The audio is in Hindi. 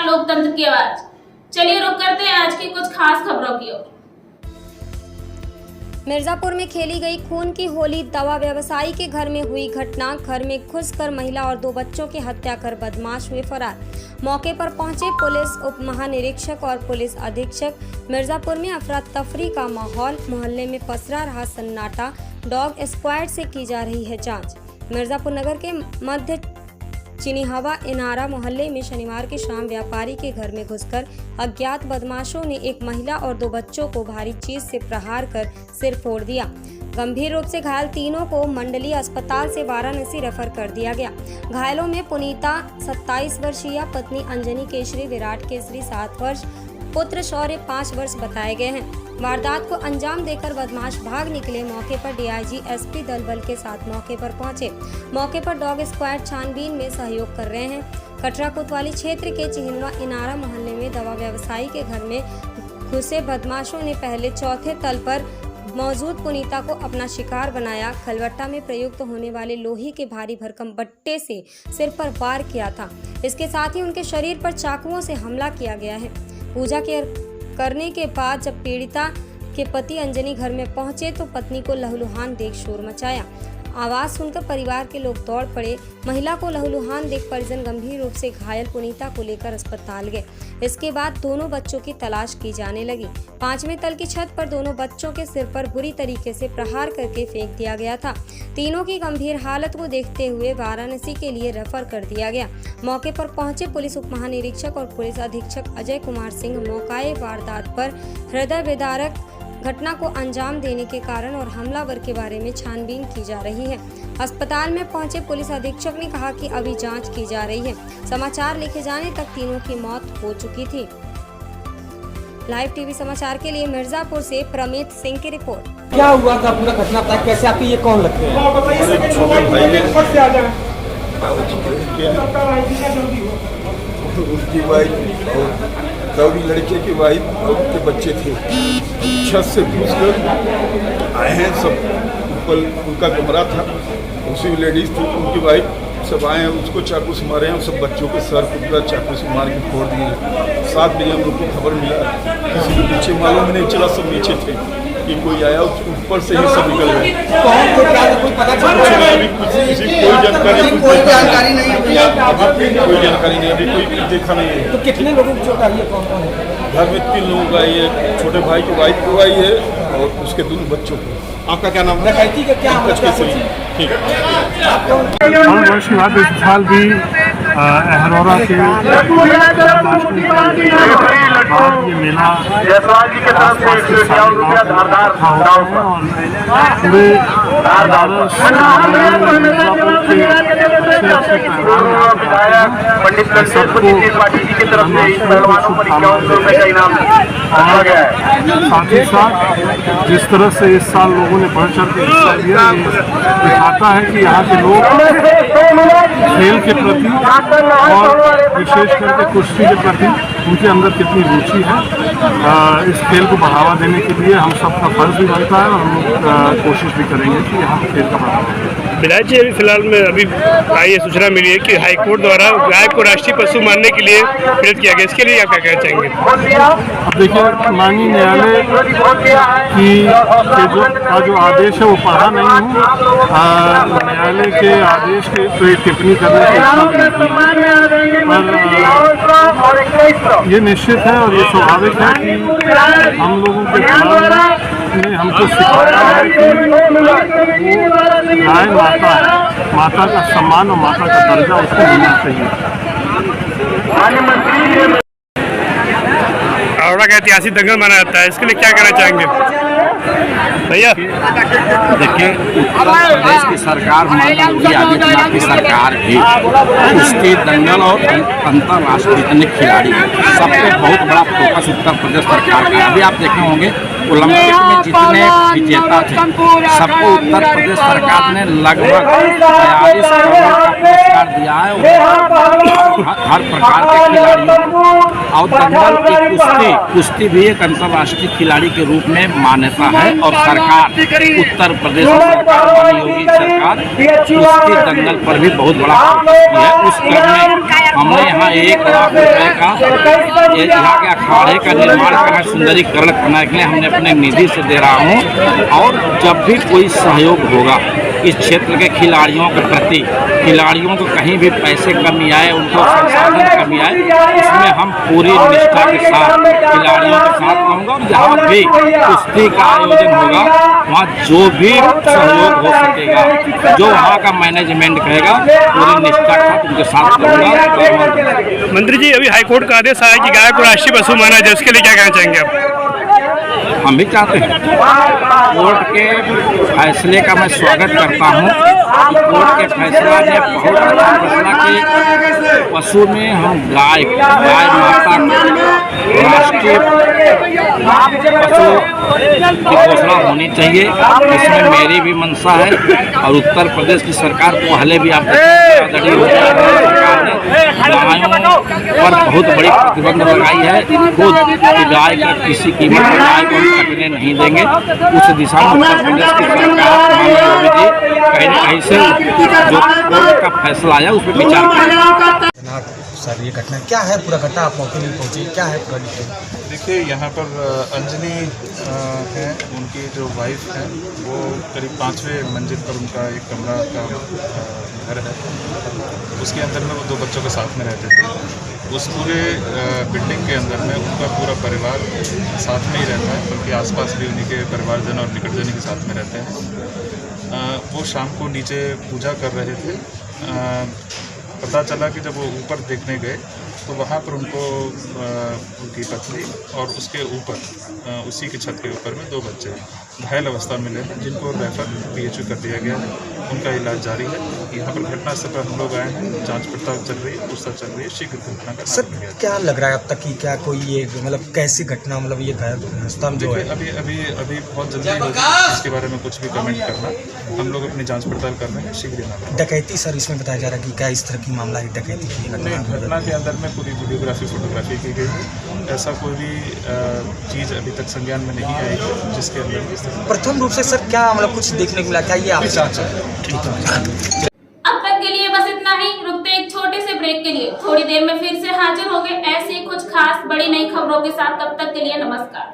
लोकतंत्र की आवाज। चलिए रुक करते हैं आज की कुछ खास खबरों की ओर। मिर्जापुर में खेली गई खून की होली। दवा व्यवसायी के घर में हुई घटना। घर में घुसकर महिला और 2 बच्चों की हत्या कर बदमाश हुए फरार। मौके पर पहुंचे पुलिस उप महानिरीक्षक और पुलिस अधीक्षक। मिर्जापुर में अफरा तफरी का माहौल। मोहल्ले में पसरा रहा सन्नाटा। डॉग स्क्वाड से की जा रही है जांच। मिर्जापुर नगर के मध्य चिनीहवा इनारा मोहल्ले में शनिवार की शाम व्यापारी के घर में घुसकर अज्ञात बदमाशों ने एक महिला और 2 बच्चों को भारी चीज से प्रहार कर सिर फोड़ दिया। गंभीर रूप से घायल तीनों को मंडलीय अस्पताल से वाराणसी रेफर कर दिया गया। घायलों में पुनीता 27 वर्षीय, पत्नी अंजनी केशरी, विराट केसरी 7 वर्ष, पुत्र शौर्य 5 वर्ष बताए गए हैं। वारदात को अंजाम देकर बदमाश भाग निकले। मौके पर डीआईजी एसपी दल बल के साथ मौके पर पहुंचे। मौके पर डॉग स्क्वाड छानबीन में सहयोग कर रहे हैं। कटरा कोतवाली क्षेत्र के चिहिनवा इनारा मोहल्ले में दवा व्यवसायी के घर में घुसे बदमाशों ने पहले 4थे तल पर मौजूद पुनीता को अपना शिकार बनाया। खलवट्टा में प्रयुक्त होने वाले लोहे के भारी भरकम बट्टे से सिर पर वार किया था। इसके साथ ही उनके शरीर पर चाकुओं से हमला किया गया है। पूजा करने के बाद जब पीड़िता के पति अंजनी घर में पहुंचे तो पत्नी को लहूलुहान देख शोर मचाया। आवाज सुनकर परिवार के लोग दौड़ पड़े। महिला को लहूलुहान देख परिजन गंभीर रूप से घायल पुनीता को लेकर अस्पताल गए। इसके बाद दोनों बच्चों की तलाश की जाने लगी। 5वें तल की छत पर दोनों बच्चों के सिर पर बुरी तरीके से प्रहार करके फेंक दिया गया था। तीनों की गंभीर हालत को देखते हुए वाराणसी के लिए रेफर कर दिया गया। मौके पर पहुंचे पुलिस उप महानिरीक्षक और पुलिस अधीक्षक अजय कुमार सिंह मौकाए वारदात पर हृदय विदारक घटना को अंजाम देने के कारण और हमलावर के बारे में छानबीन की जा रही है। अस्पताल में पहुंचे पुलिस अधीक्षक ने कहा कि अभी जांच की जा रही है। समाचार लिखे जाने तक तीनों की मौत हो चुकी थी। लाइव टीवी समाचार के लिए मिर्जापुर से प्रमित सिंह की रिपोर्ट। क्या हुआ था पूरा घटना था, कैसे आपके ये कौन लगते हैं? उसकी वाइफ और दौड़ी लड़के की वाइफ और उनके बच्चे थे। छत से घुसकर आए हैं सब। ऊपर उनका कमरा था, उसी लेडीज थी, उनकी वाइफ सब आए हैं, उसको चाकू से मारे हैं और सब बच्चों के सर को पूरा चाकू से मार के फोड़ दिए। 7 बजे हम लोग को खबर मिला, किसी को पीछे मालूम नहीं चला, सब नीचे थे कि कोई आया, ऊपर से ही सब निकल गए। कौन को क्या कोई पता चला? अभी कोई जानकारी नहीं, कोई जानकारी नहीं, अभी कोई देखा नहीं है। तो कितने लोगों को चोट आई है, कौन कौन है? घर में 3 लोगों का आई है, छोटे भाई की वाइफ को आई है और उसके 2 बच्चों को। आपका क्या नाम है? डकैती का क्या ठीक है। हर वर्ष की बात इस साल भी अहरोरा के बाद ये मेला साथ ही साथ जिस तरह से इस साल लोगों ने बढ़ चढ़ के हिस्सा लिया, दिखाता है कि यहाँ के लोग खेल के प्रति और विशेष करके कुश्ती के प्रति उनके अंदर कितनी रुचि है। इस खेल को बढ़ावा देने के लिए हम सबका फर्ज भी बनता है और हम लोग कोशिश भी करेंगे कि यहाँ खेल का बढ़ावा दें। विधायक जी, अभी फिलहाल में अभी आई ये सूचना मिली है कि हाईकोर्ट द्वारा गाय को राष्ट्रीय पशु मानने के लिए प्रेरित किया गया, इसके लिए आप क्या कहना चाहेंगे? अब देखिए, माननीय न्यायालय की जो आदेश है वो पढ़ा नहीं हूँ। न्यायालय के आदेश पे टिप्पणी करने पर ये निश्चित है और ये स्वाभाविक है कि हम लोगों के धर्म ने हमको सिखाया है कि गाय माता है, माता का सम्मान और माता का दर्जा उसको मिलना चाहिए। अरोड़ा का ऐतिहासिक दंगल माना जाता है, इसके लिए क्या कहना चाहेंगे भैया? देखिए, उत्तर प्रदेश की सरकार माननीय योगी आदित्यनाथ की सरकार भी कुश्ती दंगल और अंतर्राष्ट्रीय अन्य खिलाड़ी सब पे बहुत बड़ा फोकस उत्तर प्रदेश सरकार का। अभी आप देखे होंगे ओलंपिक में जितने विजेता थे सबको उत्तर प्रदेश सरकार ने लगभग 42 करोड़ का पुरस्कार दिया है हर प्रकार के खिलाड़ियों को। और दंगल की कुश्ती भी एक अंतर्राष्ट्रीय खिलाड़ी के रूप में मान्यता है और सरकार उत्तर प्रदेश सरकार माननीय योगी सरकार कुश्ती दंगल पर भी बहुत बड़ा फोकस किया है। उस क्रम में हमने यहाँ 1 लाख रुपए का यहाँ के अखाड़े का निर्माण करना सुंदरीकरण करने के लिए हमने अपने निधि से दे रहा हूँ। और जब भी कोई सहयोग होगा इस क्षेत्र के खिलाड़ियों के प्रति, खिलाड़ियों को कहीं भी पैसे कमी आए, उनको संसाधन कमी आए, इसमें हम पूरी निष्ठा के साथ खिलाड़ियों के साथ रहूँगा। और जहाँ भी कुश्ती का आयोजन होगा वहाँ जो भी सहयोग हो सकेगा, जो वहाँ का मैनेजमेंट कहेगा, पूरी निष्ठा के साथ उनके साथ रहूँगा। मंत्री जी, अभी हाईकोर्ट का आदेश आया कि गाय को राष्ट्रीय पशु माना जाए, उसके लिए क्या कहना चाहेंगे आप? हम भी चाहते हैं कोर्ट के फैसले का मैं स्वागत करता हूं कि कोर्ट के फैसला ने बहुत अच्छा फैसला कि पशु में हम गाय माता को राष्ट्रीय पशु की घोषणा होनी चाहिए। इसमें मेरी भी मंशा है और उत्तर प्रदेश की सरकार पहले भी आप सरकार ने गायों पर बहुत बड़ी प्रतिबंध लगाई है। खुद गाय का किसी कीमत पर गाय को कटने नहीं देंगे। उस दिशा में उत्तर प्रदेश की सरकार माननीय योगी जी कहीं न कहीं से जो कोर्ट का फैसला आया उस पर विचार करें। सर ये घटना क्या है, पूरा घटना आप मौके में पहुंचे, क्या है पूरा डिटेल? देखिए, यहाँ पर अंजलि हैं, उनकी जो वाइफ है वो करीब 5वें मंजिल पर उनका एक कमरा का घर है, उसके अंदर में वो 2 बच्चों के साथ में रहते थे। उस पूरे बिल्डिंग के अंदर में उनका पूरा परिवार साथ में ही रहता है, बल्कि आसपास भी उन्हीं के परिवारजन और निकटजन के साथ में रहते हैं। वो शाम को नीचे पूजा कर रहे थे। पता चला कि जब वो ऊपर देखने गए तो वहाँ पर उनको उनकी पत्नी और उसके ऊपर उसी की छत के ऊपर में 2 बच्चे घायल अवस्था में मिले हैं, जिनको रेफर PHU कर दिया गया है। उनका इलाज जारी है। यहाँ पर घटनास्थल पर हम लोग आए हैं, जांच पड़ताल चल रही है, पूछताछ चल रही है। शीघ्र घटना का सर क्या लग रहा है अब तक कि क्या कोई ये मतलब कैसी घटना, मतलब ये स्तंभ जो है अभी बहुत जल्दी होगी इसके बारे में कुछ भी कमेंट करना। हम लोग अपनी जांच पड़ताल कर रहे हैं, शीघ्र। डकैती सर इसमें बताया जा रहा है कि क्या इस तरह की मामला है डकैती की? घटना के अंदर में पूरी वीडियोग्राफी फोटोग्राफी की गई है। ऐसा कोई भी चीज़ अभी तक संज्ञान में नहीं आई है जिसके अंदर प्रथम रूप से सर क्या मतलब कुछ देखने को मिला, क्या ये जांच है? अब तक के लिए बस इतना ही। रुकते एक छोटे से ब्रेक के लिए, थोड़ी देर में फिर से हाजिर होंगे ऐसी कुछ खास बड़ी नई खबरों के साथ। तब तक के लिए नमस्कार।